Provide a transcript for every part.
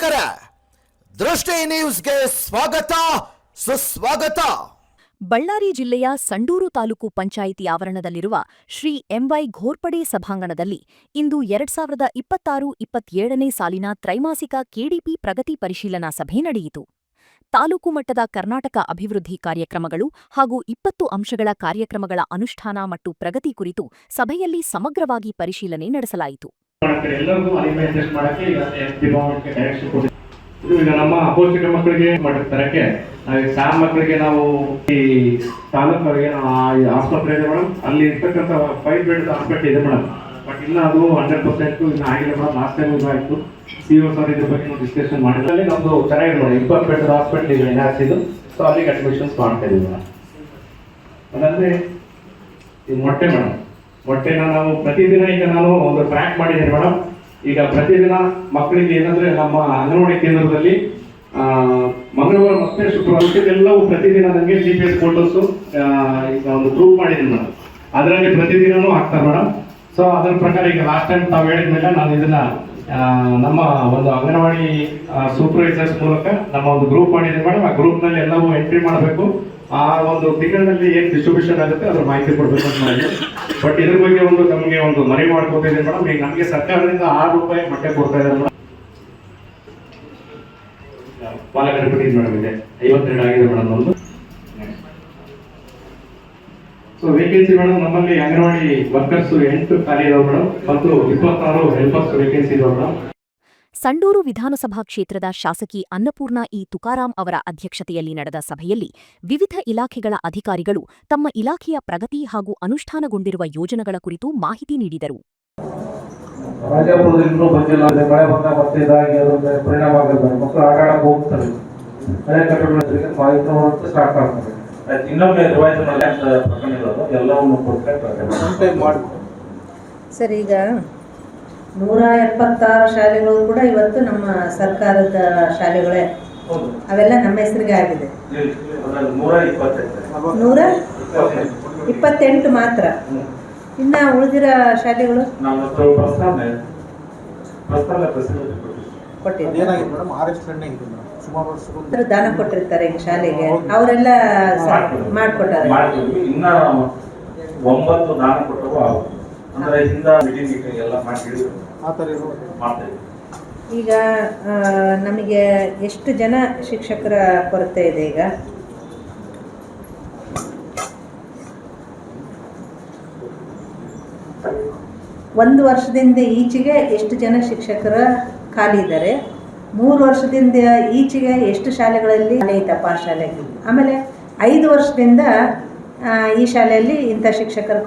ವೀಕ್ಷಕರೇ, ದೃಷ್ಟಿ ನ್ಯೂಸ್ಗೆ ಸ್ವಾಗತ ಸುಸ್ವಾಗತ. ಬಳ್ಳಾರಿ ಜಿಲ್ಲೆಯ ಸಂಡೂರು ತಾಲೂಕು ಪಂಚಾಯಿತಿ ಆವರಣದಲ್ಲಿರುವ ಶ್ರೀ ಎಂವೈ ಘೋರ್ಪಡೆ ಸಭಾಂಗಣದಲ್ಲಿ ಇಂದು 2026-27ನೇ ಸಾಲಿನ ತ್ರೈಮಾಸಿಕ ಕೆಡಿಪಿ ಪ್ರಗತಿ ಪರಿಶೀಲನಾ ಸಭೆ ನಡೆಯಿತು. ತಾಲೂಕು ಮಟ್ಟದ ಕರ್ನಾಟಕ ಅಭಿವೃದ್ಧಿ ಕಾರ್ಯಕ್ರಮಗಳು ಹಾಗೂ 20 ಅಂಶಗಳ ಕಾರ್ಯಕ್ರಮಗಳ ಅನುಷ್ಠಾನ ಮತ್ತು ಪ್ರಗತಿ ಕುರಿತು ಸಭೆಯಲ್ಲಿ ಸಮಗ್ರವಾಗಿ ಪರಿಶೀಲನೆ ನಡೆಸಲಾಯಿತು. ಈಗ ನಮ್ಮ ಅಪೋಸಿಟ್ ಮಕ್ಕಳಿಗೆ ತರಕ್ಕೆ ಸ್ಯಾಮ್ ಮಕ್ಕಳಿಗೆ ನಾವು ಈ ತಾಲೂಕರಿಗೆ ಆಸ್ಪತ್ರೆ ಇದೆ ಮೇಡಮ್, ಅಲ್ಲಿ ಇರ್ತಕ್ಕಂಥ 5 ಬೆಡ್ ಹಾಸ್ಪಿಟಲ್ ಇದೆ ಮೇಡಮ್. ಬಟ್ ಇನ್ನು ಅದು 100% ಇನ್ನು ಆಗಿಲ್ಲ ಮೇಡಮ್. ಲಾಸ್ಟ್ ಟೈಮ್ ಇದಾಯಿತು. CO ಸರ್ ಇದ್ರ ಬಗ್ಗೆ ನಾವು ಡಿಸ್ಕಷನ್ ಮಾಡಿದ್ರಲ್ಲಿ ನಮ್ದು ಚೆನ್ನಾಗಿದೆ ಮೇಡಮ್. 20 ಬೆಡ್ ಹಾಸ್ಪಿಟಲ್ ಈಗ ಏನಾಗ್ತಿದ್ದು, ಸೊ ಅಲ್ಲಿಗೆ ಅಡ್ಮಿಷನ್ಸ್ ಮಾಡ್ತಾ ಇದೀವಿ ಮೇಡಮ್. ಅದಂದ್ರೆ ಈ ಮೊಟ್ಟೆ ಮೇಡಮ್, ಮೊಟ್ಟೆನ ನಾವು ಪ್ರತಿದಿನ ಈಗ ನಾನು ಒಂದು ಟ್ರ್ಯಾಕ್ ಮಾಡಿದ್ದೀನಿ ಮೇಡಮ್. ಈಗ ಪ್ರತಿದಿನ ಮಕ್ಕಳಿಗೆ ಏನಂದ್ರೆ ನಮ್ಮ ಅಂಗನವಾಡಿ ಕೇಂದ್ರದಲ್ಲಿ ಮಂಗಳವಾರ ಮತ್ತೆ ಶುಕ್ರವಾರ ಎಲ್ಲವೂ ಪ್ರತಿದಿನ ನನಗೆ GPS ಫೋಟೋಸು ಈಗ ಒಂದು ಪ್ರೂವ್ ಮಾಡಿದ್ದೀನಿ ಮೇಡಮ್. ಅದರಲ್ಲಿ ಪ್ರತಿದಿನನೂ ಹಾಕ್ತಾರೆ ಮೇಡಮ್. ಸೊ ಅದರ ಪ್ರಕಾರ ಈಗ ಲಾಸ್ಟ್ ಟೈಮ್ ತಾವು ಹೇಳಿದ್ಮೇಲೆ ನಾನು ಇದನ್ನ ನಮ್ಮ ಒಂದು ಅಂಗನವಾಡಿ ಸೂಪರ್ವೈಸರ್ಸ್ ಮೂಲಕ ನಮ್ಮ ಒಂದು ಗ್ರೂಪ್ ಮಾಡಿದ್ದೀನಿ ಮೇಡಮ್. ಆ ಗ್ರೂಪ್ನಲ್ಲಿ ಎಲ್ಲವೂ ಎಂಟ್ರಿ ಮಾಡಬೇಕು. ಆ ಒಂದು ತಿಂಗಳಿನಲ್ಲಿ ಏನು ಡಿಸ್ಟ್ರಿಬ್ಯೂಷನ್ ಆಗುತ್ತೆ ಅದ್ರ ಮಾಹಿತಿ ಕೊಡಬೇಕು ಅಂತ ಮಾಡಿದ್ವಿ. ಬಟ್ ಇದ್ರ ಬಗ್ಗೆ ಒಂದು ನಮಗೆ ಒಂದು ಮನವಿ ಮಾಡ್ಕೊತಿದ್ದೀವಿ ಮೇಡಮ್. ಈಗ ನಮಗೆ ಸರ್ಕಾರದಿಂದ 6 ರೂಪಾಯಿ ಮೊಟ್ಟೆ ಕೊಡ್ತಾ ಇದ್ದಾರೆ ಮೇಡಮ್. ಪಾಲಕರ ಮೇಡಮ್ ಇದೆ 52 ಆಗಿದೆ ಮೇಡಮ್ ಒಂದು. ಸೊ ವೇಕೆನ್ಸಿ ಮೇಡಮ್ ನಮ್ಮಲ್ಲಿ ಅಂಗನವಾಡಿ ವರ್ಕರ್ಸ್ 8 ಖಾಲಿ ಇದಾವೆ ಮೇಡಮ್ ಮತ್ತು 26 ಹೆಲ್ಪರ್ಸ್ ವೇಕೆನ್ಸಿ ಇದಾವೆ ಮೇಡಮ್. ಸಂಡೂರು ವಿಧಾನಸಭಾ ಕ್ಷೇತ್ರದ ಶಾಸಕಿ ಅನ್ನಪೂರ್ಣ ಇ ತುಕಾರಾಂ ಅವರ ಅಧ್ಯಕ್ಷತೆಯಲ್ಲಿ ನಡೆದ ಸಭೆಯಲ್ಲಿ ವಿವಿಧ ಇಲಾಖೆಗಳ ಅಧಿಕಾರಿಗಳು ತಮ್ಮ ಇಲಾಖೆಯ ಪ್ರಗತಿ ಹಾಗೂ ಅನುಷ್ಠಾನಗೊಂಡಿರುವ ಯೋಜನೆಗಳ ಕುರಿತು ಮಾಹಿತಿ ನೀಡಿದರು. ರಾಜಾಪುರದಿಂದ ಬಂದಿಲ್ಲ, ಮಳೆ ಬಂದಾಗ ಮತ್ತೆ ಇದಾಗಿ ಅದರ ಪರಿಣಾಮ ಆಗುತ್ತೆ. ಮಕ್ಕಳು ಆಟ ಆಡಕ್ಕೆ ಹೋಗ್ತಾರೆ, ಮಳೆ ಕಟ್ಟಡಗಳಿಗೆ ಮಾಹಿತಿ ಸ್ಟಾರ್ಟ್ ಆಗ್ತದೆ. ಇನ್ನೊಮ್ಮೆ ರಿವೈಸ್ ಮಾಡಿ ಅಂತ ಪ್ರಕರಣ ಇರೋದು ಎಲ್ಲವನ್ನು ಕೊಡ್ತಾರೆ ಸರ್. ಈಗ 176 ಶಾಲೆಗಳು ಕೂಡ ಇವತ್ತು ನಮ್ಮ ಸರ್ಕಾರದ ಶಾಲೆಗಳೇ, ಅವೆಲ್ಲ ನಮ್ಮ ಹೆಸರಿಗೆ ಆಗಿದೆ. 128 ಮಾತ್ರ. ಇನ್ನ ಉಳಿದಿರೋ ಶಾಲೆಗಳು ದಾನ ಕೊಟ್ಟಿರ್ತಾರೆ ಈಗ ಶಾಲೆಗೆ, ಅವರೆಲ್ಲ ಮಾಡ್ಕೊಟ್ಟಾರೆ. ಇನ್ನ 9 ದಾನ ಕೊಟ್ಟರು. ಈಗ ನಮಗೆ ಎಷ್ಟು ಜನ ಶಿಕ್ಷಕರ ಕೊರತೆ ಇದೆ? ಈಗ ಒಂದು ವರ್ಷದಿಂದ ಈಚೆಗೆ ಎಷ್ಟು ಜನ ಶಿಕ್ಷಕರ ಖಾಲಿ ಇದ್ದಾರೆ? 3 ವರ್ಷದಿಂದ ಈಚೆಗೆ ಎಷ್ಟು ಶಾಲೆಗಳಲ್ಲಿ ಐತಪ್ಪ ಆ ಶಾಲೆಗೆ? ಆಮೇಲೆ 5 ವರ್ಷದಿಂದ ಈ ಶಾಲೆಯಲ್ಲಿ ಇಂಥ ಶಿಕ್ಷಕರ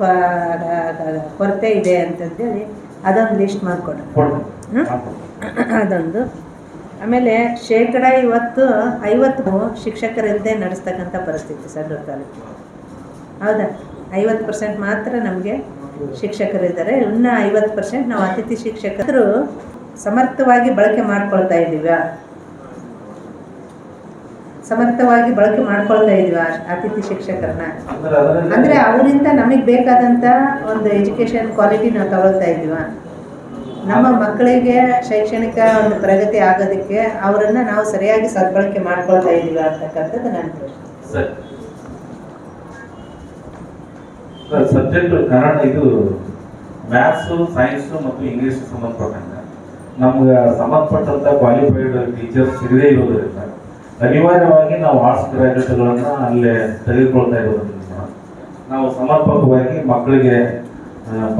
ಕೊರತೆ ಇದೆ ಅಂತಂದೇಳಿ ಅದೊಂದು ಲಿಸ್ಟ್ ಮಾಡಿಕೊಡ್ರಿ. ಅದೊಂದು. ಆಮೇಲೆ 50% ಶಿಕ್ಷಕರಿಲ್ಲದೆ ನಡೆಸ್ತಕ್ಕಂಥ ಪರಿಸ್ಥಿತಿ ಸಂಡೂರು ತಾಲೂಕು. ಹೌದಾ? 50% ಮಾತ್ರ ನಮಗೆ ಶಿಕ್ಷಕರಿದ್ದಾರೆ. ಇನ್ನು 50% ನಾವು ಅತಿಥಿ ಶಿಕ್ಷಕರು ಸಮರ್ಥವಾಗಿ ಬಳಕೆ ಮಾಡ್ಕೊಳ್ತಾ ಇದ್ದೀವಿ. ಸಮರ್ಥವಾಗಿ ಬಳಕೆ ಮಾಡ್ಕೊಳ್ತಾ ಇದೀವಿ ಅತಿಥಿ ಶಿಕ್ಷಕರನ್ನ. ಅಂದ್ರೆ ಅವರಿಂದ ನಮಗೆ ಬೇಕಾದಂತ ಒಂದು ಎಜುಕೇಶನ್ ಕ್ವಾಲಿಟಿ ನಾವು ತಗೊಳ್ತಾ ಇದೀವ. ನಮ್ಮ ಮಕ್ಕಳಿಗೆ ಶೈಕ್ಷಣಿಕ ಒಂದು ಪ್ರಗತಿ ಆಗೋದಕ್ಕೆ ಅವರನ್ನ ನಾವು ಸರಿಯಾಗಿ ಸದ್ಬಳಕೆ ಮಾಡ್ಕೊಳ್ತಾ ಇದೀವಿ ಅಂತಕ್ಕಂಥದ್ದು ನನ್ನ ಪ್ರಶ್ನೆ. ಸಬ್ಜೆಕ್ಟ್ ಕನ್ನಡ, ಇದು ಮ್ಯಾಥ್ಸ್, ಸೈನ್ಸ್ ಮತ್ತು ಇಂಗ್ಲಿಷ್ ಸಂಬಂಧಪಟ್ಟಂಗ ನಮ್ಗೆ ಸಂಬಂಧಪಟ್ಟಂತ ಕ್ವಾಲಿಫೈಡ್ ಟೀಚರ್ಸ್ ಸಿಗದೇ ಇರೋದ್ರಿಂದ ಅನಿವಾರ್ಯವಾಗಿ ನಾವು ಆರ್ಟ್ಸ್ ಗ್ರಾಜ್ಯುಯೇಟ್ಗಳನ್ನು ಅಲ್ಲೇ ತೆಗೆದುಕೊಳ್ತಾ ಇರೋದ್ರಿಂದ ನಾವು ಸಮರ್ಪಕವಾಗಿ ಮಕ್ಕಳಿಗೆ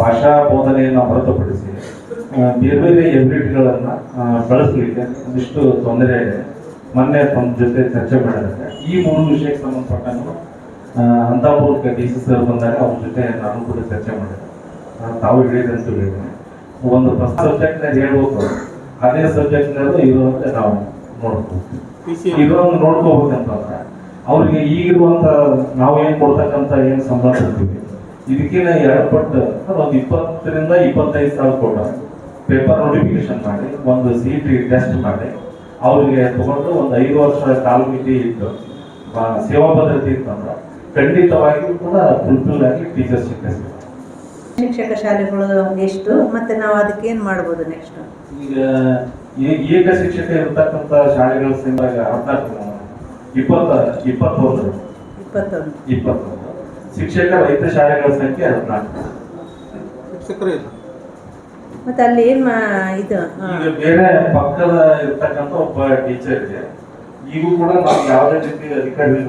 ಭಾಷಾ ಬೋಧನೆಯನ್ನು ಹೊರತುಪಡಿಸಿ ಬೇರೆ ಬೇರೆ ಎಬಿಲಿಟಿಗಳನ್ನು ಬಳಸಲಿಕ್ಕೆ ಒಂದಿಷ್ಟು ತೊಂದರೆ ಇದೆ. ಮೊನ್ನೆ ತಮ್ಮ ಜೊತೆ ಚರ್ಚೆ ಮಾಡಿದ್ರೆ ಈ 3 ವಿಷಯಕ್ಕೆ ಸಂಬಂಧಪಟ್ಟಂಗೆ ಹಂತಾಪುರಕ್ಕೆ DC ಸರ್ ಬಂದಾಗ ಅವ್ರ ಜೊತೆ ನಾನು ಕೂಡ ಚರ್ಚೆ ಮಾಡಿದೆ. ತಾವು ಹೇಳಿದಂತೂ ಹೇಳಿದ್ದೀನಿ, ಒಂದು ಫಸ್ಟ್ ಸಬ್ಜೆಕ್ಟ್ನಾಗ ಹೇಳ್ಬೇಕು, ಅದೇ ಸಬ್ಜೆಕ್ಟ್ನಾಗ ಇರುವಂತೆ ನಾವು ನೋಡ್ಬೋದು. ಇದನ್ನು ನೋಡ್ಕೋಬೇಕಂತಂದ್ರೆ ಅವ್ರಿಗೆ ಈಗಿರುವಂತ ನಾವು ಏನ್ ಕೊಡ್ತಕ್ಕಂಥ ಏನ್ ಸಂಬಳ ಕೊಡ್ತೀವಿ ಇದಕ್ಕಿಂತ 2 ಪಟ್ಟು ಒಂದು 20ರಿಂದ 25 ಸಾವಿರ ಕೊಟ್ಟ ಪೇಪರ್ ನೋಟಿಫಿಕೇಶನ್ ಮಾಡಿ ಒಂದು CET ಟೆಸ್ಟ್ ಮಾಡಿ ಅವ್ರಿಗೆ ತಗೊಂಡು ಒಂದು 5 ವರ್ಷ ಕಾಲಮಿತಿ ಇದ್ದು ಸೇವಾ ಭದ್ರತೆ ಇತ್ತಂದ್ರೆ ಖಂಡಿತವಾಗಿಯೂ ಕೂಡ ಫುಲ್ಫಿಲ್ ಆಗಿ ಟೀಚರ್ಸ್ ಸಿಗ್ತದೆ. ಶಿಕ್ಷಕ ಶಾಲೆಗಳು ಎಷ್ಟು ಮತ್ತೆ ನಾವು ಅದಕ್ಕೆ ಏನು ಮಾಡ್ಬೋದು ನೆಕ್ಸ್ಟ್? ಈಗ ಈಗ ಶಿಕ್ಷಕ ಇರತಕ್ಕಂಥ ಶಾಲೆಗಳ ಸಂಖ್ಯೆ 21 ಶಿಕ್ಷಕ ರೈತ ಶಾಲೆಗಳ ಸಂಖ್ಯೆ 14. ಮತ್ತೆ ಅಲ್ಲಿ ಏನ್ ಇದು ಈಗ ಬೇರೆ ಪಕ್ಕದ ಇರ್ತಕ್ಕಂಥ ಒಬ್ಬ ಟೀಚರ್ ಇದೆ. ಈಗೂ ಕೂಡ ನಾವು ಯಾವುದೇ ರೀತಿ ಅಧಿಕಾರಿ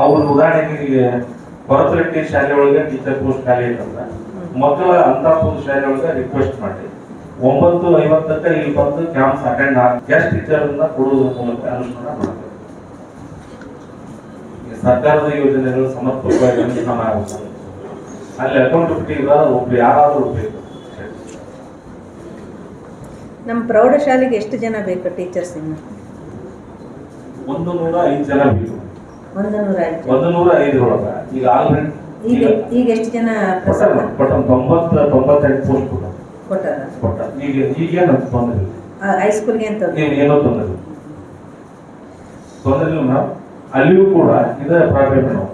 ಅವ್ರ ಉದಾಹರಣೆಗೆ ಹೊರತರಟ್ಟಿ ಶಾಲೆ ಒಳಗೆ ಟೀಚರ್ ಪೋಸ್ಟ್ ಖಾಲಿ ಇರ್ತಂತ ಮಕ್ಕಳ ಅಂತಾಪುರ ಶಾಲೆ ಒಳಗೆ ರಿಕ್ವೆಸ್ಟ್ ಮಾಡಿ 9:50 ಇಲ್ಲಿ ಬಂದು ಕ್ಯಾಂಪ್ಸ್ ಅಟೆಂಡ್ ಆಗಿ ಗೆಸ್ಟ್ ಟೀಚರ್ ಕೊಡುವುದರ ಮೂಲಕ ಅನುಷ್ಠಾನ ಮಾಡಬೇಕು. ಸರ್ಕಾರದ ಯೋಜನೆಗಳು ಸಮರ್ಪಕವಾಗಿ ಅನುಷ್ಠಾನ ಆಗುತ್ತದೆ. ಅಲ್ಲಿ ಅಕೌಂಟಬಿಲಿಟಿ ಒಬ್ರು ಯಾರಾದ್ರೂ ಬೇಕು. ನಮ್ಮ ಪ್ರೌಢಶಾಲೆಗೆ ಎಷ್ಟು ಜನ ಬೇಕು ಟೀಚರ್ಸ್? ಇನ್ನು 105 ಜನ ಬೇಕು. 105 ಒಳಗ ಈಗ ಆಲ್ರೆಡಿ ಈಗ ಎಷ್ಟು ಜನ ಬಟ್ 98 ಪೋಸ್ಟ್ ಕೊಟ್ಟಾರ? ಈಗೇನು ತೊಂದರೆ ಇಲ್ಲ. ಹೈಸ್ಕೂಲ್ಗೆ ಏನೋ ತೊಂದರೆ ಇಲ್ಲ ಮೇಡಮ್. ಅಲ್ಲಿಯೂ ಕೂಡ ಇದೇ ಪ್ರಾಬ್ಲಮ್ ನಾವು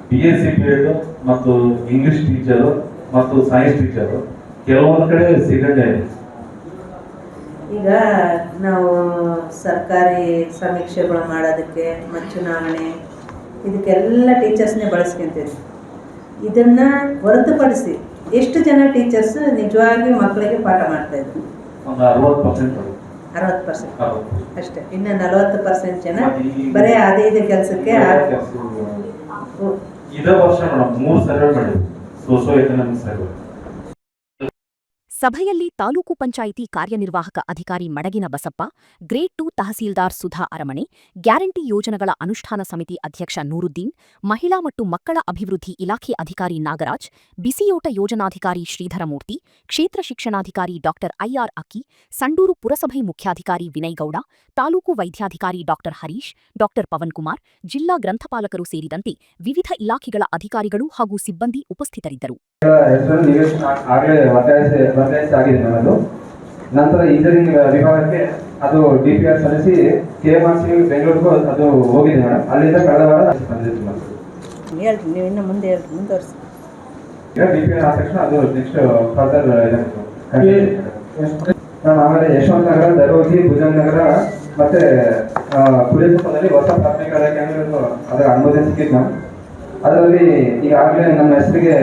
BSc ಪೀರಿಯಡ್ ಮತ್ತು ಇಂಗ್ಲಿಷ್ ಟೀಚರು ಮತ್ತು ಸೈನ್ಸ್ ಟೀಚರು ಕೆಲವೊಂದು ಕಡೆ ಸಿಗಂಡೆ. ಈಗ ನಾವು ಸರ್ಕಾರಿ ಸಮೀಕ್ಷೆಗಳು ಮಾಡೋದಕ್ಕೆ ಮತ್ತು ಚುನಾವಣೆ ಇದಕ್ಕೆಲ್ಲ ಟೀಚರ್ಸ್ನೇ ಬಳಸ್ಕೊಂತೀವಿ. ಇದನ್ನ ಹೊರತುಪಡಿಸಿ ಎಷ್ಟು ಜನ ಟೀಚರ್ಸ್ ನಿಜವಾಗಿ ಮಕ್ಕಳಿಗೆ ಪಾಠ ಮಾಡ್ತಾ ಇದ್ರು? ಒಂದು 60% ಅಷ್ಟೇ. ಇನ್ನು 40% ಜನ ಬರೀ ಅದೇ ಕೆಲಸಕ್ಕೆ. ಇದೇ ವರ್ಷ ಮೇಡಮ್ 3 ಸರ್ವೆ ಮಾಡಿದ್ವಿ, ಸೋಶಿಯೋ ಎಕನಾಮಿಕ್ ಸರ್ವೆ. ಸಭೆಯಲ್ಲಿ ತಾಲೂಕು ಪಂಚಾಯಿತಿ ಕಾರ್ಯನಿರ್ವಾಹಕ ಅಧಿಕಾರಿ ಮಡಗಿನ ಬಸಪ್ಪ, ಗ್ರೇಡ್ 2 ತಹಸೀಲ್ದಾರ್ ಸುಧಾ ಅರಮಣೆ, ಗ್ಯಾರಂಟಿ ಯೋಜನೆಗಳ ಅನುಷ್ಠಾನ ಸಮಿತಿ ಅಧ್ಯಕ್ಷ ನೂರುದ್ದೀನ್, ಮಹಿಳಾ ಮತ್ತು ಮಕ್ಕಳ ಅಭಿವೃದ್ಧಿ ಇಲಾಖೆ ಅಧಿಕಾರಿ ನಾಗರಾಜ್, ಬಿಸಿಯೋಟ ಯೋಜನಾಧಿಕಾರಿ ಶ್ರೀಧರಮೂರ್ತಿ, ಕ್ಷೇತ್ರ ಶಿಕ್ಷಣಾಧಿಕಾರಿ ಡಾ IR ಅಕ್ಕಿ, ಸಂಡೂರು ಪುರಸಭೆ ಮುಖ್ಯಾಧಿಕಾರಿ ವಿನಯ್ಗೌಡ, ತಾಲೂಕು ವೈದ್ಯಾಧಿಕಾರಿ ಡಾ ಹರೀಶ್, ಡಾ ಪವನ್ಕುಮಾರ್, ಜಿಲ್ಲಾ ಗ್ರಂಥಪಾಲಕರು ಸೇರಿದಂತೆ ವಿವಿಧ ಇಲಾಖೆಗಳ ಅಧಿಕಾರಿಗಳು ಹಾಗೂ ಸಿಬ್ಬಂದಿ ಉಪಸ್ಥಿತರಿದ್ದರು. ಆಗಿದೆ ನಮ್ಮದು. ನಂತರ ಇಂಜಿನಿಯರಿಂಗ್ ವಿಭಾಗಕ್ಕೆ ಅದು DPR ಸಲ್ಲಿಸಿ KMRC ಬೆಂಗಳೂರಿಗೂ ಅದು ಹೋಗಿದೆ ಮೇಡಮ್. ಅಲ್ಲಿಂದ ಕಳೆದ ವಾರ ಬಂದಿದೆ ಮೇಡಮ್. ಹೇಳ್ರಿ, ನೀವು ಇನ್ನು ಮುಂದುವರಿಸಿ. ಈಗ DPR ಆದ ತಕ್ಷಣ ಅದು ನೆಕ್ಸ್ಟ್ ಫರ್ದರ್ ಆಮೇಲೆ ಯಶವಂತ ನಗರ, ದರೋಜಿ, ಭುಜಂಗನಗರ ಮತ್ತೆ ಪುಳಿಯಕೊಪ್ಪದಲ್ಲಿ ಹೊಸ ಪ್ರಾಥಮಿಕ ಕೇಂದ್ರಗಳು ಅದರ ಅನುಮೋದನೆ ಸಿಕ್ಕಿತ್ತು ಮ್ಯಾಮ್. ಅದರಲ್ಲಿ ಈಗಾಗಲೇ ನಮ್ಮ ಹೆಸರಿಗೆ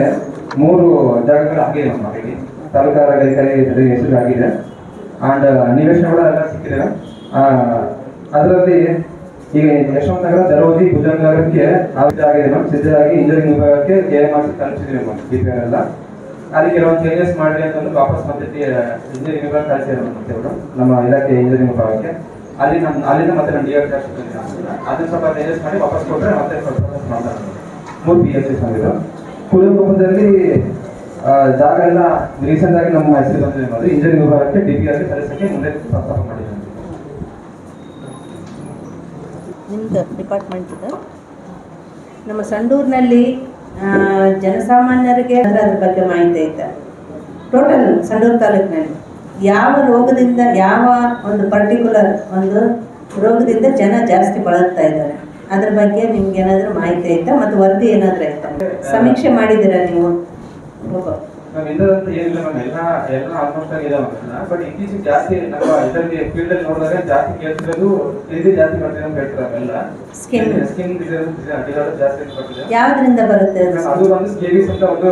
3 ಜಾಗಗಳು ಆಗಿದೆ ನಮ್ಮ ಇಲ್ಲಿ ತಾಲೂಕಾಧಿಕಾರಿ ಹೆಸರು ಆಗಿದೆ. ಆ್ಯಂಡ್ ನಿವೇಶನಗಳು ಎಲ್ಲ ಸಿಕ್ಕಿದೆ. ಅದರಲ್ಲಿ ಈಗ ಯಶವಂತ ನಗರ, ದರೋಜಿ, ಭುಜಂಗನಗರಕ್ಕೆ ಆಗಿದೆ ಮ್ಯಾಮ್. ಸಿದ್ಧರಾಗಿ ಇಂಜಿನಿಯರಿಂಗ್ ವಿಭಾಗಕ್ಕೆ KMRC ತಲುಪಿಸಿದ್ದೀವಿ ಮ್ಯಾಮ್. DPR ಎಲ್ಲ ಅಲ್ಲಿ ಕೆಲವೊಂದು ಚೇಂಜಸ್ ಮಾಡಿ ಅಂತಂದು ವಾಪಸ್ ಮತ್ತೆ ಇಂಜಿನಿಯರಿಂಗ್ ವಿಭಾಗ ಕಳಿಸಿದ್ರು ಮತ್ತೆ ಮೇಡಮ್ ನಮ್ಮ ಇಲಾಖೆ ಇಂಜಿನಿಯರಿಂಗ್ ವಿಭಾಗಕ್ಕೆ. ಅಲ್ಲಿಂದ ಮತ್ತೆ ನಮ್ಮ DR ಅದನ್ನ ಸ್ವಲ್ಪ ಚೇಂಜಸ್ ಮಾಡಿ ವಾಪಸ್ ಕೊಟ್ಟರೆ ಮತ್ತೆ ಮಾಡ್ತಾರೆ. 3 PSC ಬಂದಿದ್ರು. ಪುಳಿಯಕೊಪ್ಪದಲ್ಲಿ ಜಾಗ ಎಲ್ಲ ರೀಸೆಂಟ್ ಆಗಿ ನಮ್ಮ ಹೆಸರು ಬಂದಿದೆ ಅನ್ನೋದು ಇಂಜಿನಿಯರಿಂಗ್ ವಿಭಾಗಕ್ಕೆ DPRಗೆ ಸಲ್ಲಿಸಕ್ಕೆ ಮುಂದೆ ಪ್ರಸ್ತಾಪ ಮಾಡಿದ್ದಾರೆ. ನಿಮ್ದು ಡಿಪಾರ್ಟ್ಮೆಂಟ್ ಇದು. ನಮ್ಮ ಸಂಡೂರಿನಲ್ಲಿ ಜನಸಾಮಾನ್ಯರಿಗೆ ಅದ್ರ ಬಗ್ಗೆ ಮಾಹಿತಿ ಐತೆ. ಟೋಟಲ್ ಸಂಡೂರು ತಾಲೂಕಿನಲ್ಲಿ ಯಾವ ರೋಗದಿಂದ, ಯಾವ ಒಂದು ಪರ್ಟಿಕ್ಯುಲರ್ ಒಂದು ರೋಗದಿಂದ ಜನ ಜಾಸ್ತಿ ಬಳಲ್ತಾ ಇದ್ದಾರೆ ಅದ್ರ ಬಗ್ಗೆ ನಿಮ್ಗೆ ಏನಾದರೂ ಮಾಹಿತಿ ಐತಾ? ಮತ್ತು ವರದಿ ಏನಾದರೂ ಐತಾ? ಸಮೀಕ್ಷೆ ಮಾಡಿದ್ದೀರಾ ನೀವು? ಏನಿಲ್ಲ ಮ್ಯಾಮ್, ಎಲ್ಲ ಆಲ್ಮೋಸ್ಟ್ ಆಗಿ ಇದಾವೆ. ಬಟ್ ಇತ್ತೀಚೆಗೆ ಜಾಸ್ತಿ ನಮ್ಮ ಇದರಲ್ಲಿ ಫೀಲ್ಡ್ ಅಲ್ಲಿ ನೋಡಿದಾಗ ಜಾಸ್ತಿ ಕೇಳ್ತಿರೋದು ಇದು ಜಾಸ್ತಿ ಮಾಡ್ತೀವಿ ಅಂತ ಹೇಳ್ತಾರೆ. ಎಲ್ಲ ಸ್ಕಿನ್ ಜಾಸ್ತಿ ಬರ್ತಿದೆ. ಯಾವ್ದ್ರಿಂದ ಬರುತ್ತೆ ಅದು? ಒಂದು ಸ್ಕೇಬಿಸ್ ಅಂತ ಒಂದು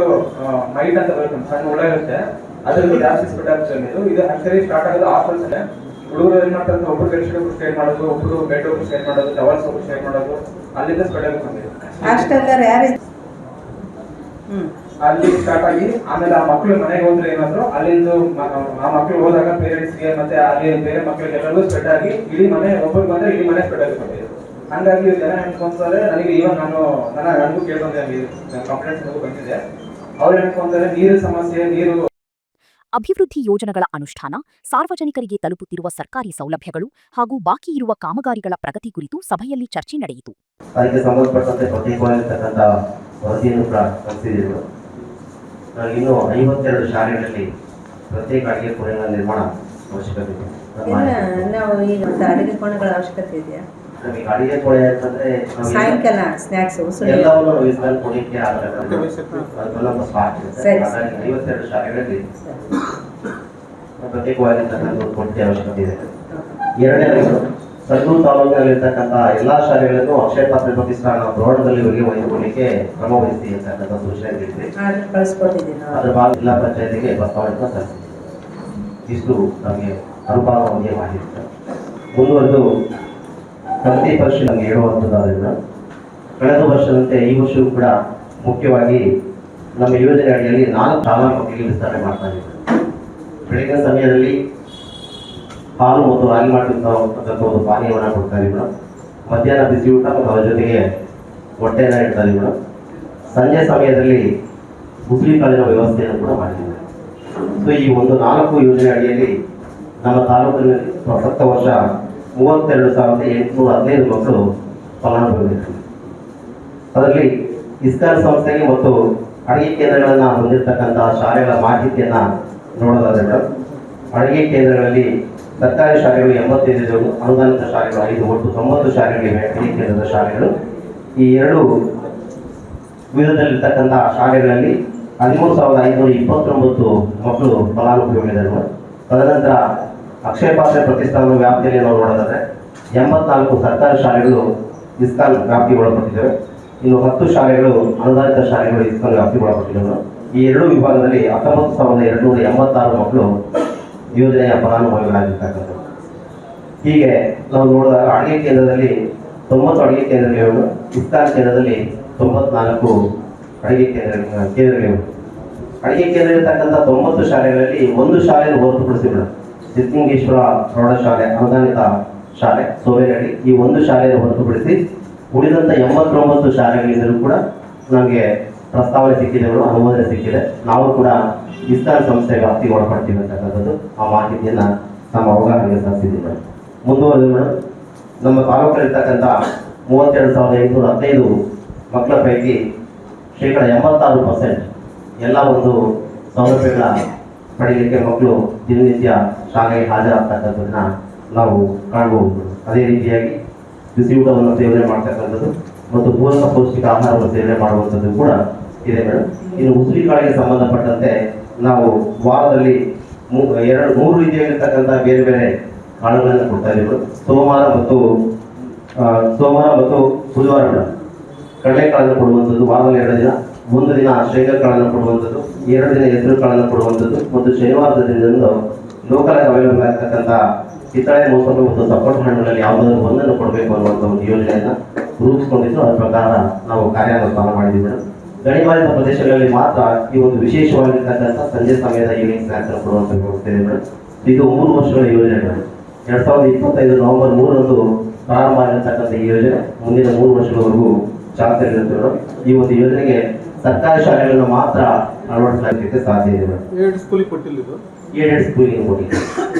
ಮೈಟ್ ಅಂತ ಬರುತ್ತೆ, ಸಣ್ಣ ಹುಳ ಇರುತ್ತೆ, ಅದರಲ್ಲಿ ಜಾಸ್ತಿ ಸ್ಪ್ರೆಡ್ ಆಗ್ತದೆ. ಇದು ಆಕ್ಚುಲಿ ಸ್ಟಾರ್ಟ್ ಆಗೋದು ಹಾಸ್ಟೆಲ್ಸ್ ಅಲ್ಲೇ. ಹುಡುಗರು ಏನ್ ಮಾಡ್ತಾರೆ, ಒಬ್ರು ಬೆಡ್ಶೀಟ್ ಒಬ್ರು ಶೇರ್ ಮಾಡೋದು, ಒಬ್ರು ಬೆಡ್ ಒಬ್ರು ಶೇರ್ ಮಾಡೋದು, ಟವಲ್ಸ್ ಒಬ್ರು ಶೇರ್ ಮಾಡೋದು, ಅಲ್ಲಿಂದ ಸ್ಪ್ರೆಡ್ ಆಗುತ್ತೆ. ಹಾಸ್ಟೆಲ್ ಯಾರು ಅಲ್ಲಿ ಸ್ಟಾರ್ಟ್ ಆಗಿ ಆಮೇಲೆ ಆ ಮಕ್ಕಳು ಮನೆಗೆ ಹೋದ್ರೆ ಏನಾದ್ರು ಅಲ್ಲಿಂದ ಆ ಮಕ್ಕಳು ಹೋದಾಗ ಪೇರೆಂಟ್ಸ್ಗೆ ಮತ್ತೆ ಅಲ್ಲಿ ಬೇರೆ ಮಕ್ಕಳಿಗೆಲ್ಲರೂ ಸ್ಪ್ರೆಡ್ ಆಗಿ ಇಡೀ ಮನೆ ಒಬ್ಬರು ಬಂದ್ರೆ ಇಡೀ ಮನೆ ಸ್ಪ್ರೆಡ್ ಆಗುತ್ತೆ. ಹಂಗಾಗಿ ಜನ ಅನ್ಕೊಂತಾರೆ, ನನಗೆ ಇವನ್ ನನಗೂ ಕೇಳ್ಕೊಂಡೆ ಕಂಪ್ಲೇಂಟ್ಸ್ ಬಂದಿದೆ. ಅವ್ರು ಅನ್ಕೊಂತಾರೆ ನೀರು ಸಮಸ್ಯೆ, ನೀರು ಅಭಿವೃದ್ಧಿ ಯೋಜನೆಗಳ ಅನುಷ್ಠಾನ, ಸಾರ್ವಜನಿಕರಿಗೆ ತಲುಪುತ್ತಿರುವ ಸರ್ಕಾರಿ ಸೌಲಭ್ಯಗಳು ಹಾಗೂ ಬಾಕಿ ಇರುವ ಕಾಮಗಾರಿಗಳ ಪ್ರಗತಿ ಕುರಿತು ಸಭೆಯಲ್ಲಿ ಚರ್ಚೆ ನಡೆಯಿತು. ಅದಕ್ಕೆ ಸಂಬಂಧಪಟ್ಟಂತೆ ಪ್ರತಿಪಾದಿತಕ್ಕಂಥ ವರದಿಯನ್ನು ಕಳಿಸಿದ್ರು. ಇನ್ನು 52 ಶಾಲೆಗಳಲ್ಲಿ ಪ್ರತ್ಯೇಕ ಅಡಿಗೆ ಕೋಣೆಗಳ ನಿರ್ಮಾಣ ಅವಶ್ಯಕತೆ ಇದೆ. ನಾವು ಈಗ ಅಡಿಗೆ ಕೋಣೆಗಳ ಅವಶ್ಯಕತೆ ಇದೆಯಾ? ನಮಗೆ ಅಡಿಗೆ ಕೋಣೆ ಅಂತಂದ್ರೆ ಸಾಯಂಕಾಲ ಸ್ನಾಕ್ಸ್ ಎಲ್ಲವನ್ನೂ ಇದರಲ್ಲಿ ಕೊಡಲಿಕ್ಕೆ ಆಗಲ್ಲ. ಅದಕ್ಕೆಲ್ಲ ಸ್ಪಾಟ್ ಇರುತ್ತೆ. ಹಾಗಾಗಿ 52 ಶಾಲೆಗಳಲ್ಲಿ ಪ್ರತ್ಯೇಕವಾಗಿರ್ತಕ್ಕಂಥ ಒಂದು ಕೊರತೆ ಅವಶ್ಯಕತೆ ಇದೆ. ಎರಡನೇದು ಸಂಡೂರು ತಾಲೂಕಿನಲ್ಲಿರ್ತಕ್ಕಂಥ ಎಲ್ಲಾ ಶಾಲೆಗಳನ್ನು ಅಕ್ಷಯ ಪಾತ್ರೆ ಪ್ರತಿಷ್ಠಾನ ಬೋರ್ಡ್ನಲ್ಲಿ ಇವರಿಗೆ ವಹಿಸಿಕೊಳ್ಳಿಕ್ಕೆ ಕ್ರಮ ವಹಿಸಿ ಅಂತಕ್ಕಂಥ ಸೂಚನೆ ನೀಡಿದೆ. ಕಳಿಸ್ಕೊಟ್ಟಿದ್ದೀನಿ. ಅದರ ಭಾಗ ಜಿಲ್ಲಾ ಪಂಚಾಯತಿಗೆ ಪ್ರಸ್ತಾವನೆ ಸಲ್ಲಿಸಿದೆ. ಇಷ್ಟು ನಮಗೆ ಅನುಭವವಾಗಿ ಮಾಡಿರುತ್ತೆ. ಮುಂದುವರೆದು ಪ್ರಗತಿ ಪರಿಶೀಲನೆ ನಮಗೆ ಹೇಳುವಂಥದ್ದಾದ್ರಿಂದ ಕಳೆದ ವರ್ಷದಂತೆ ಈ ವರ್ಷವೂ ಕೂಡ ಮುಖ್ಯವಾಗಿ ನಮ್ಮ ಯೋಜನೆ ಅಡಿಯಲ್ಲಿ 4 ಶಾಲಾ ಮಕ್ಕಳಿಗೆ ವಿಸ್ತರಣೆ ಮಾಡ್ತಾ ಇದ್ದೀವಿ. ಬೆಳಗಿನ ಸಮಯದಲ್ಲಿ ಹಾಲು ಮತ್ತು ರಾಗಿ ಮಾಡಿರ್ತಕ್ಕಂಥ ಒಂದು ಪಾನೀಯವನ್ನು ಕೊಡ್ತಾ ಇದೀವಿ ಮೇಡಮ್. ಮಧ್ಯಾಹ್ನ ಬಿಸಿ ಊಟ ಮತ್ತು ಅದರ ಜೊತೆಗೆ ಹೊಟ್ಟೆಯನ್ನು ಇಡ್ತಾ ಇದೀವಿ ಮೇಡಮ್. ಸಂಜೆ ಸಮಯದಲ್ಲಿ ಉಸಿರಿ ಕಾಳಿನ ವ್ಯವಸ್ಥೆಯನ್ನು ಕೂಡ ಮಾಡಿದ್ದೀವಿ. ಸೊ ಈ ಒಂದು 4 ಯೋಜನೆ ಅಡಿಯಲ್ಲಿ ನಮ್ಮ ತಾಲೂಕಿನಲ್ಲಿ ಪ್ರಸಕ್ತ ವರ್ಷ 32,815 ಮಕ್ಕಳು ಫಲಾನುಭವಿಗಳಿದ್ದಾರೆ. ಅದರಲ್ಲಿ ಇಸ್ಕಾನ್ ಸಂಸ್ಥೆಗೆ ಮತ್ತು ಅಡುಗೆ ಕೇಂದ್ರಗಳನ್ನು ಹೊಂದಿರತಕ್ಕಂತಹ ಶಾಲೆಗಳ ಮಾಹಿತಿಯನ್ನು ನೋಡೋದಾದ್ರೆ ಅಡುಗೆ ಕೇಂದ್ರಗಳಲ್ಲಿ ಸರ್ಕಾರಿ ಶಾಲೆಗಳು 85, ಅನುದಾನಿತ ಶಾಲೆಗಳು 5, ಒಟ್ಟು 90 ಶಾಲೆಗಳಿವೆ. ಅಡುಗೆ ಕೇಂದ್ರದ ಶಾಲೆಗಳು ಈ 2 ವಿಧದಲ್ಲಿರ್ತಕ್ಕಂತಹ ಶಾಲೆಗಳಲ್ಲಿ 13,529 ಮಕ್ಕಳು ಫಲಾನುಭವಿಗಳಿದ್ದಾರೆ. ತದನಂತರ ಅಕ್ಷಯ ಪಾತ್ರೆ ಪ್ರತಿಷ್ಠಾನದ ವ್ಯಾಪ್ತಿಯಲ್ಲಿ ನಾವು ನೋಡೋದಾದ್ರೆ 84 ಸರ್ಕಾರಿ ಶಾಲೆಗಳು ಇಸ್ಕಾನ್ ವ್ಯಾಪ್ತಿಗೆ ಒಳಪಟ್ಟಿದ್ದಾವೆ. ಇನ್ನು 10 ಶಾಲೆಗಳು ಅನುದಾನಿತ ಶಾಲೆಗಳು ಇಸ್ಕಾನ್ ವ್ಯಾಪ್ತಿಗೆ ಒಳಪಟ್ಟಿದ್ದಾವೆ. ಈ 2 ವಿಭಾಗದಲ್ಲಿ 19,286 ಮಕ್ಕಳು ಯೋಜನೆಯ ಫಲಾನುಭವಿಗಳಾಗಿರ್ತಕ್ಕಂಥದ್ದು. ಹೀಗೆ ನಾವು ನೋಡಿದಾಗ ಅಡುಗೆ ಕೇಂದ್ರದಲ್ಲಿ 90 ಅಡುಗೆ ಕೇಂದ್ರಗಳಿವೆ. ಇಸ್ಕಾನ್ ಕೇಂದ್ರದಲ್ಲಿ 94 ಅಡುಗೆ ಕೇಂದ್ರಗಳಿವೆ. ಅಡುಗೆ ಕೇಂದ್ರ ಇರತಕ್ಕಂಥ 90 ಶಾಲೆಗಳಲ್ಲಿ 1 ಶಾಲೆಯನ್ನು ಹೊರತುಪಡಿಸಿಬಿಡ ಸಿದ್ಧಲಿಂಗೇಶ್ವರ ಪ್ರೌಢಶಾಲೆ ಅನುದಾನಿತ ಶಾಲೆ ಸೋವೇನಹಳ್ಳಿ, ಈ 1 ಶಾಲೆಯನ್ನು ಹೊರತುಪಡಿಸಿ ಉಳಿದಂಥ 89 ಶಾಲೆಗಳಿಂದಲೂ ಕೂಡ ನಮಗೆ ಪ್ರಸ್ತಾವನೆ ಸಿಕ್ಕಿದೆ, ಅನುಮೋದನೆ ಸಿಕ್ಕಿದೆ. ನಾವು ಕೂಡ ಇಸ್ಕಾನ್ ಸಂಸ್ಥೆ ವ್ಯಾಪ್ತಿಗೆ ಒಳಪಡ್ತೀವಿ ಅಂತಕ್ಕಂಥದ್ದು ಆ ಮಾಹಿತಿಯನ್ನು ನಮ್ಮ ಅವಗಾಹನೆಗೆ ತರಿಸಿದ್ದೀವಿ. ಮುಂದುವರೆದು ಮೇಡಮ್, ನಮ್ಮ ತಾಲೂಕಲ್ಲಿರ್ತಕ್ಕಂಥ 32,815 ಮಕ್ಕಳ ಪೈಕಿ 86% ಎಲ್ಲ ಒಂದು ಸೌಲಭ್ಯಗಳ ಪಡೆಯಲಿಕ್ಕೆ ಮಕ್ಕಳು ದಿನನಿತ್ಯ ಶಾಲೆಗೆ ಹಾಜರಾಗ್ತಕ್ಕಂಥದ್ದನ್ನ ನಾವು ಕಾಣಬಹುದು. ಅದೇ ರೀತಿಯಾಗಿ ಬಿಸಿ ಊಟವನ್ನು ಸೇವನೆ ಮಾಡ್ತಕ್ಕಂಥದ್ದು ಮತ್ತು ಪೂರಕ ಪೌಷ್ಟಿಕ ಆಹಾರವನ್ನು ಸೇವನೆ ಮಾಡುವಂಥದ್ದು ಕೂಡ ಇದೆ ಮೇಡಮ್. ಇನ್ನು ಉಸಿರಿ ಕಾಳಿಗೆ ಸಂಬಂಧಪಟ್ಟಂತೆ ನಾವು ವಾರದಲ್ಲಿ 3 ರೀತಿಯಾಗಿರ್ತಕ್ಕಂಥ ಬೇರೆ ಬೇರೆ ಕಾಳುಗಳನ್ನು ಕೊಡ್ತಾ ಇದ್ದೀವಿ. ಸೋಮವಾರ ಮತ್ತು ಬುಧವಾರ ಕಡಲೆಕಾಳನ್ನು ಕೊಡುವಂಥದ್ದು, ವಾರದಲ್ಲಿ 2 ದಿನ, 1 ದಿನ ಶೇಂಗಾ ಕಾಳನ್ನು ಕೊಡುವಂಥದ್ದು, 2 ದಿನ ಹೆಸರು ಕಾಳನ್ನು ಕೊಡುವಂಥದ್ದು ಮತ್ತು ಶನಿವಾರದ ದಿನದಂದು ಲೋಕಲ್ ಅವೈಲೇಬಲ್ ಆಗಿರ್ತಕ್ಕಂಥ ಕಿತ್ತಳೆ, ಮೋಸಂಬಿ ಮತ್ತು ಸಪೋರ್ಟ್ ಹಣ್ಣುಗಳಲ್ಲಿ ಯಾವುದಾದ್ರೂ ಒಂದನ್ನು ಕೊಡಬೇಕು ಅನ್ನುವಂಥ ಒಂದು ಯೋಜನೆಯನ್ನು ರೂಪಿಸಿಕೊಂಡಿದ್ದು ಅದರ ಪ್ರಕಾರ ನಾವು ಕಾರ್ಯಾನುಷ್ಠಾನ ಮಾಡಿದ್ದೀವಿ ಮೇಡಮ್. ಗಣಿಬಾಧಿತ ಪ್ರದೇಶಗಳಲ್ಲಿ ಮಾತ್ರ ಈ ಒಂದು ವಿಶೇಷವಾಗಿರ್ತಕ್ಕಂಥ ಸಂಜೆ ಸಮಯದ ಈವ್ನಿಂಗ್ ಸ್ನ್ಯಾಕ್ಸ್ ಅನ್ನು ಕೊಡುವಂಥ ವ್ಯವಸ್ಥೆ ಇದೆ ಮೇಡಮ್. ಇದು 3 ವರ್ಷಗಳ ಯೋಜನೆ ಮೇಡಮ್. 2025 ನವೆಂಬರ್ 3ರಂದು ಪ್ರಾರಂಭ ಆಗಿರ್ತಕ್ಕಂಥ ಈ ಯೋಜನೆ ಮುಂದಿನ 3 ವರ್ಷಗಳವರೆಗೂ ಚಾಲ್ತಿಯಲ್ಲಿರುತ್ತೆ ಮೇಡಮ್. ಈ ಒಂದು ಯೋಜನೆಗೆ ಸರ್ಕಾರಿ ಶಾಲೆಗಳನ್ನು ಮಾತ್ರ ಅಳವಡಿಸಲಾಗಲಿಕ್ಕೆ ಸಾಧ್ಯ ಇದೆ ಮೇಡಮ್. 7 ಸ್ಕೂಲಿಗೆ ಕೊಟ್ಟಿಲ್ಲ, 7 ಸ್ಕೂಲಿಗೆ ಕೊಟ್ಟಿಲ್ಲ.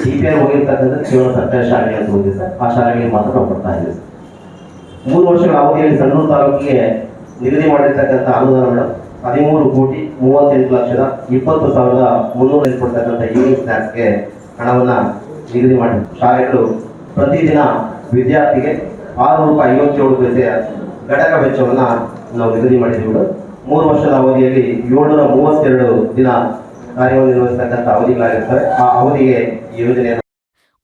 DPR ಹೋಗಿರ್ತಕ್ಕಂಥ ಕೇವಲ ಸರ್ಕಾರಿ ಶಾಲೆಗೆ ಅಂತ ಹೋಗಿದೆ ಸರ್. ಆ ಶಾಲೆಗಳಿಗೆ ಮಾತ್ರ ನಾವು ಕೊಡ್ತಾ ಇದ್ದೀವಿ ಸರ್. 3 ವರ್ಷಗಳ ಅವಧಿಯಲ್ಲಿ ಸಂಡೂರು ತಾಲೂಕಿಗೆ ನಿಗದಿ ಮಾಡಿರ್ತಕ್ಕಂಥ ಅನುದಾನ ಮೇಡಮ್ 13,38,20,300 ಕೊಡ್ತಕ್ಕಂಥ ಈವ್ನಿಂಗ್ ಸ್ನ್ಯಾಕ್ಸ್ಗೆ ಹಣವನ್ನು ನಿಗದಿ ಮಾಡಿ ಶಾಲೆಗಳು ಪ್ರತಿದಿನ ವಿದ್ಯಾರ್ಥಿಗೆ ₹6.57 ಘಟಕ ವೆಚ್ಚವನ್ನು ನಾವು ನಿಗದಿ ಮಾಡಿದ್ದೀವಿ. 3 ವರ್ಷದ ಅವಧಿಯಲ್ಲಿ 732 ದಿನ ಕಾರ್ಯವನ್ನು ನಿರ್ವಹಿಸತಕ್ಕಂಥ ಅವಧಿಗಳಾಗಿರ್ತವೆ. ಆ ಅವಧಿಗೆ ಈ ಯೋಜನೆಯನ್ನು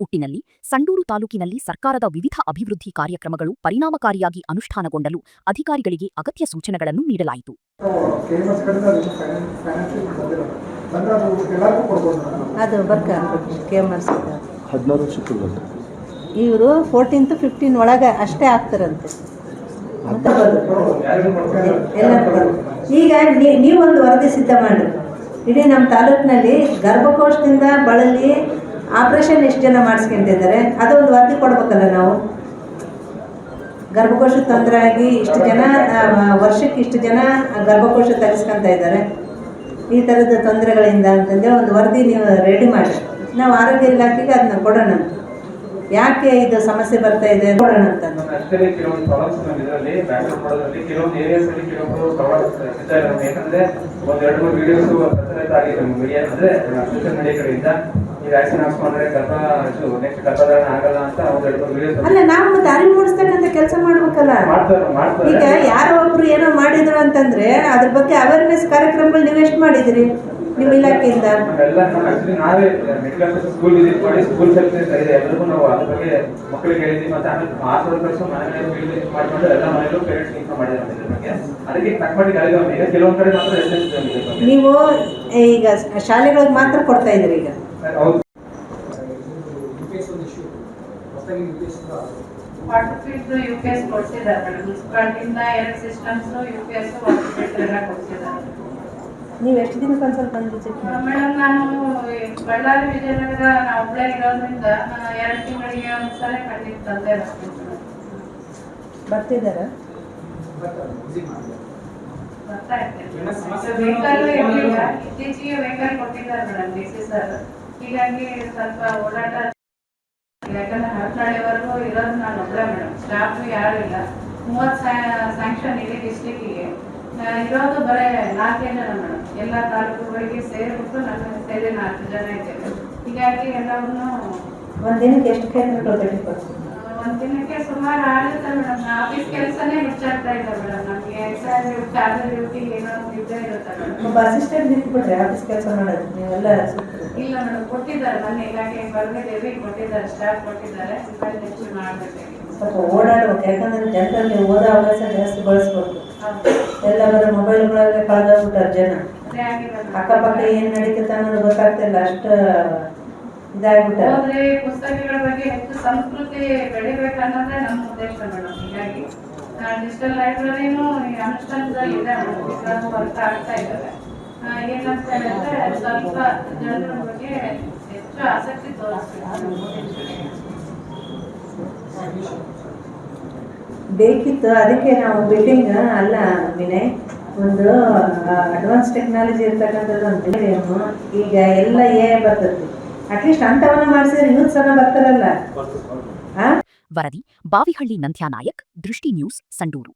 ಒಟ್ಟಿನಲ್ಲಿ ಸಂಡೂರು ತಾಲೂಕಿನಲ್ಲಿ ಸರ್ಕಾರದ ವಿವಿಧ ಅಭಿವೃದ್ಧಿ ಕಾರ್ಯಕ್ರಮಗಳು ಪರಿಣಾಮಕಾರಿಯಾಗಿ ಅನುಷ್ಠಾನಗೊಂಡಲು ಅಧಿಕಾರಿಗಳಿಗೆ ಅಗತ್ಯ ಸೂಚನೆಗಳನ್ನು ನೀಡಲಾಯಿತು. ಅದು ಬರ್ಕ KMRC ಇವರು 14 to 15 ಒಳಗೆ ಅಷ್ಟೇ ಆಗ್ತಾರಂತೆ. ಈಗ ನೀವೊಂದು ವರದಿ ಸಿದ್ಧ ಮಾಡಿ ಇಡೀ ನಮ್ಮ ತಾಲೂಕಿನಲ್ಲಿ ಗರ್ಭಕೋಶದಿಂದ ಬಳಲಿ ಆಪರೇಷನ್ ಎಷ್ಟು ಜನ ಮಾಡಿಸ್ಕೊಂಡಿದ್ದಾರೆ ಅದೊಂದು ವರದಿ ಕೊಡ್ಬೇಕಲ್ಲ. ನಾವು ಗರ್ಭಕೋಶ ತೊಂದರೆ ಆಗಿ ಇಷ್ಟು ಜನ ವರ್ಷಕ್ಕೆ ಇಷ್ಟು ಜನ ಗರ್ಭಕೋಶ ತೆಗೆಸ್ಕೊಂತ ಇದ್ದಾರೆ, ಈ ಥರದ ತೊಂದರೆಗಳಿಂದ ಅಂತಂದರೆ ಒಂದು ವರದಿ ನೀವು ರೆಡಿ ಮಾಡಿ ನಾವು ಆರೋಗ್ಯ ಇಲಾಖೆಗೆ ಅದನ್ನ ಕೊಡೋಣ. ಯಾಕೆ ಇದು ಸಮಸ್ಯೆ ಬರ್ತಾ ಇದೆ ಕೊಡೋಣ ಅಂತ. ಅಷ್ಟೇ ಕೆಲವೊಂದು ಪ್ರಾಬ್ಲಮ್ಸ್ ಇದರಲ್ಲಿ ಬ್ಯಾಕ್ಗ್ರೌಂಡ್ ಮಾಡೋದ್ರಲ್ಲಿ ಕೆಲವೊಂದು ಏರಿಯಾಸ್ ಅಲ್ಲಿ ಕೆಲವೊಂದು ಪ್ರಾಬ್ಲಮ್ಸ್ ಇದ್ದಾರೆ. ಯಾಕಂದ್ರೆ 1-2 ವಿಡಿಯೋಸ್ ಪ್ರಚಲಿತ ಆಗಿದೆ ಮೀಡಿಯಾ, ಅಂದ್ರೆ ಸೋಷಿಯಲ್ ಮೀಡಿಯಾ ಕಡೆಯಿಂದ ಈ ವ್ಯಾಕ್ಸಿನ್ ಹಾಕ್ಸ್ಕೊಂಡ್ರೆ ನೆಕ್ಸ್ಟ್ ಗರ್ಭಧಾರಣೆ ಆಗಲ್ಲ ಅಂತ 1-2 ವಿಡಿಯೋಸ್. ಅಲ್ಲ, ನಾವು ಮತ್ತೆ ಅರಿವು ಮೂಡಿಸ್ತಕ್ಕಂಥ ಕೆಲಸ ಮಾಡ್ಬೇಕಲ್ಲ. ಈಗ ಯಾರೋ ಒಬ್ರು ಏನೋ ಮಾಡಿದ್ರು ಅಂತಂದ್ರೆ ಅದ್ರ ಬಗ್ಗೆ ಅವೇರ್ನೆಸ್ ಕಾರ್ಯಕ್ರಮಗಳು ನೀವು ಎಷ್ಟು ಮಾಡಿದಿರಿ? ನಿಮ್ಮ ಇಲಾಖೆಯಿಂದ ನಾವೆಲ್ಲ ಆಕ್ಚುಲಿ ನಾವೇ ಮೆಡಿಕಲ್ ಸ್ಕೂಲ್ ವಿಸಿಟ್ ಮಾಡಿ ಸ್ಕೂಲ್ ಸೆಲೆಕ್ಷನ್ ಇದೆ ಎಲ್ಲರಿಗೂ ನಾವು ಅದ್ರ ಬಗ್ಗೆ ಮಕ್ಕಳಿಗೆ ಹೇಳಿದ್ವಿ. ಮತ್ತೆ ಆಮೇಲೆ ಮಾರ್ಚ್ ವರ್ಷ ಮನೆ ವಿಸಿಟ್ ಮಾಡ್ಕೊಂಡು ಎಲ್ಲ ಮನೆಯಲ್ಲೂ ಪೇರೆಂಟ್ಸ್ ಇನ್ಫಾರ್ಮ್ ಮಾಡಿದ್ದಾರೆ ಇದ್ರ ಬಗ್ಗೆ. ಅದಕ್ಕೆ ತಕ್ಕಮಟ್ಟಿ ಗಾಳಿ ಈಗ ಕೆಲವೊಂದು ಕಡೆ ಮಾತ್ರ ಎಷ್ಟೆಷ್ಟು ನೀವು ಈಗ ಶಾಲೆಗಳಿಗೆ ಮಾತ್ರ ಕೊಡ್ತಾ ಇದ್ರಿ ಈಗ? ಹೌದು. UPS ಕೊಡ್ತಿದ್ದಾರೆ ಮೇಡಮ್. ಮುನ್ಸಿಪಾಲಿಟಿಯಿಂದ 2 ಸಿಸ್ಟಮ್ಸ್ UPS ಎಲ್ಲ ಕೊಡ್ತಿದ್ದಾರೆ. ನೀವು ಎಷ್ಟು ದಿನಕ್ಕೆ ಒಂದ್ಸಲ ಬಂದು ವಿಸಿಟ್ ಮಾಡಿ? ಮೇಡಮ್ ನಾನು ಬಳ್ಳಾರಿ ವಿಜಯನಗರ ನಾವು ಒಬ್ಬಳೇ ಇರೋದ್ರಿಂದ 2 ತಿಂಗಳಿಗೆ ಒಂದ್ಸಲ ಖಂಡಿತ ತಂದೆ ಬರ್ತಿದ್ದಾರ? ಬರ್ತಾ ಇರ್ತೀನಿ. ವೆಹಿಕಲ್ ಇರಲಿಲ್ಲ, ಇತ್ತೀಚೆಗೆ ವೆಹಿಕಲ್ ಕೊಟ್ಟಿದ್ದಾರೆ ಮೇಡಮ್ DC ಸರ್. ಹೀಗಾಗಿ ಸ್ವಲ್ಪ ಓಡಾಟ, ಯಾಕಂದ್ರೆ ಹರಪನಹಳ್ಳಿವರೆಗೂ ಇರೋದು ನಾನು ಒಬ್ಬಳೇ ಮೇಡಮ್. ಸ್ಟಾಫ್ ಯಾರು ಇಲ್ಲ. 30 ಸ್ಯಾಂಕ್ಷನ್ ಇದೆ ಡಿಸ್ಟಿಕ್ಕಿಗೆ, ಇರೋದು ಬರೀ 4 ಜನ ಮೇಡಮ್. ಎಲ್ಲ ತಾಲೂಕುಗಳಿಗೆ ಸೇರಿಬಿಟ್ಟು ನನ್ನ ಸೇರಿ 4 ಜನ ಇದ್ದೇವೆ. ಹೀಗಾಗಿ ಎಲ್ಲವನ್ನೂ ಒಂದು ದಿನಕ್ಕೆ ಎಷ್ಟು ಕೇಂದ್ರಗಳು ಕಟ್ಟಿಕೊಡ್ತೀವಿ? ಒಂದು ದಿನಕ್ಕೆ ಸುಮಾರು ಆಗುತ್ತೆ ಮೇಡಮ್. ಆಫೀಸ್ ಕೆಲಸನೇ ಹೆಚ್ಚಾಗ್ತಾ ಇಲ್ಲ ಮೇಡಮ್. ನಮಗೆ ಎಕ್ಸ್ಟ್ರಾ ಚಾರ್ಜ್ ಡ್ಯೂಟಿ ಏನೋ ಇದ್ದೇ ಇರುತ್ತೆ ಮೇಡಮ್. ಒಬ್ಬ ಅಸಿಸ್ಟೆಂಟ್ ಬಿಟ್ಬಿಟ್ರೆ ಆಫೀಸ್ ಕೆಲಸ ಮಾಡೋದು ನೀವೆಲ್ಲ ಇಲ್ಲ ಮೇಡಮ್, ಕೊಟ್ಟಿದ್ದಾರೆ ಮೊನ್ನೆ ಇಲಾಖೆ ಬರ್ಗಿದ್ದೇವೆ, ಕೊಟ್ಟಿದ್ದಾರೆ, ಸ್ಟಾಫ್ ಕೊಟ್ಟಿದ್ದಾರೆ. ಹೆಚ್ಚು ಮಾಡಬೇಕಾಗಿ ಸ್ವಲ್ಪ ಓಡಾಡ್ಬೇಕು. ಯಾಕಂದ್ರೆ ಜನರಲ್ಲಿ ಓದೋ ಹವ್ಯಾಸ ಜಾಸ್ತಿ ಬಳಸ್ಬೇಕು. ಎಲ್ಲ ಬರೋ ಮೊಬೈಲ್ಗಳಾಗ ಕಳೆದೋಗ್ಬಿಟ್ಟಾರೆ ಜನ. ಅಕ್ಕಪಕ್ಕ ಏನ್ ನಡೀತೈತೆ ಅನ್ನೋದು ಗೊತ್ತಾಗ್ತಿಲ್ಲ, ಅಷ್ಟು ಇದಾಗ್ಬಿಟ್ಟಾರೆ. ಹೋದ್ರೆ ಪುಸ್ತಕಗಳ ಬಗ್ಗೆ ಹೆಚ್ಚು ಸಂಸ್ಕೃತಿ ಬೆಳಿಬೇಕನ್ನೋದೇ ನಮ್ಮ ಉದ್ದೇಶ ಮೇಡಮ್. ಹೀಗಾಗಿ ಡಿಜಿಟಲ್ ಲೈಬ್ರರಿನೂ ಈ ಅನುಷ್ಠಾನದಲ್ಲಿ ಇದೆ ಮೇಡಮ್. ವರ್ಕ್ ಆಗ್ತಾ ಇದ್ದಾರೆ. ಏನಂತ ಹೇಳಿದ್ರೆ ಸ್ವಲ್ಪ ಜನರ ಬಗ್ಗೆ ಹೆಚ್ಚು ಆಸಕ್ತಿ ಬೇಕಿತ್ತು. ಅದಕ್ಕೆ ನಾವು ಬಿಲ್ಡಿಂಗ್ ಅಲ್ಲ ವಿನಯ್, ಒಂದು ಅಡ್ವಾನ್ಸ್ ಟೆಕ್ನಾಲಜಿ ಇರ್ತಕ್ಕಂಥದ್ದು ಒಂದು ಬಿಲ್ಡಿಂಗ್. ಈಗ ಎಲ್ಲ ಬರ್ತದೆ. ಅಟ್ಲೀಸ್ಟ್ ಅಂತವನ್ನ ಮಾಡಿಸಿದ್ರೆ ಯೂತ್ಸ್ ಅನ್ನ ಬರ್ತಾರಲ್ಲ. ವರದಿ ಬಾವಿಹಳ್ಳಿ ನಂತ್ಯಾನಾಯಕ್, ದೃಷ್ಟಿ ನ್ಯೂಸ್, ಸಂಡೂರು.